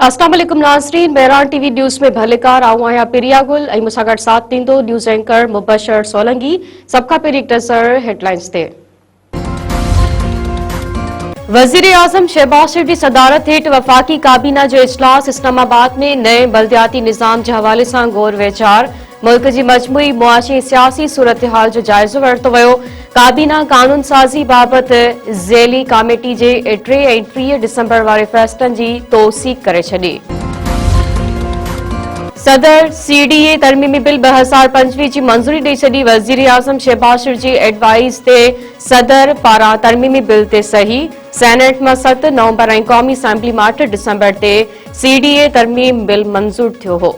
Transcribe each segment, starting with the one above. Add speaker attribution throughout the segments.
Speaker 1: अस्सलाम वालेकुम नाज़रीन, बहरान टीवी न्यूज़ में भलेकार आऊं आहियां प्रिया गुल ऐं मूंसां गॾु साथ ॾींदो न्यूज़ एंकर मुबशर सोलंकी। सबका पहिरीं हिकु नज़र हेडलाइंस ते। वज़ीर आज़म शहबाज शरीफ की सदारत हेठि वफ़ाक़ी काबीना जो इजलास इस्लामाबाद में नए बल्दियाती निज़ाम के हवाले से गौर वीचार। मुल्क की मजमूई मुआशी ऐं सियासी सूरत हाल जो जाइज़ो वरितो वियो। काबीना कानून साज़ी बाबत ज़ैली कमेटी के 3 ऐं 30 डिसंबर वारे फ़ैसलनि की तौसीक़ करे छॾी। सदर सीडीए तरमीमी बिल 2025 की मंजूरी ॾेई छॾी। वज़ीर आज़म शहबाज शरीफ की एडवाइस ते सदर पारां तरमीमी बिल ते सही। सेनेट में 7 नवंबर ऐं क़ौमी असेंबली में 8 डिसंबर ते सीडीए तरमीम बिल मंजूर थियो हो।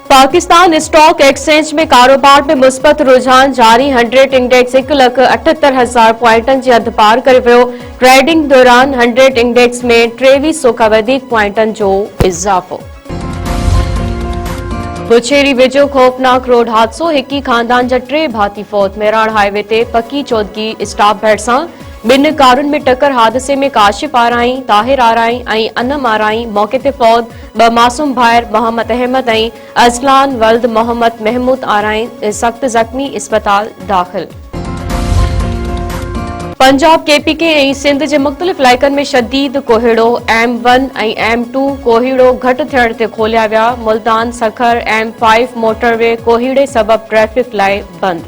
Speaker 1: पाकिस्तान स्टॉक एक्सचेंज में कारोबार में मुस्बत रुझान जारी। 100 इंडेक्स 1,78,000 पॉइंटन के अध पार करे वियो। ट्रेडिंग दौरान 100 इंडेक्स में 2300 का वधीक पॉइंटन जो इजाफो। बुछेरी वेझो खौफनाक रोड हादसो। हिकी खानदान जा 3 भाती फौत। मेराण हाईवे ते पकी चौदगी स्टॉप भैट सां 2 कारुनि में टक्कर। हादसे में काशिफ आराई, ताहिर आराई ऐं अनम आराई मौके ते फौत। 2 मासूम भाइर मोहम्मद अहमद ऐं अजलान वल्द मोहम्मद महमूद आराई सख्त जख्मी अस्पताल दाखिल। पंजाब केपीके ऐं सिंध के मुख्तलिफ इलाइक़नि में शदीद कोहीड़ो। M1 ऐं M2 कोहीड़ो घटि थियण ते खोलिया विया। मुल्तान सखर M5 मोटरवे कोहीड़े सबब ट्रैफिक लाइ बंद।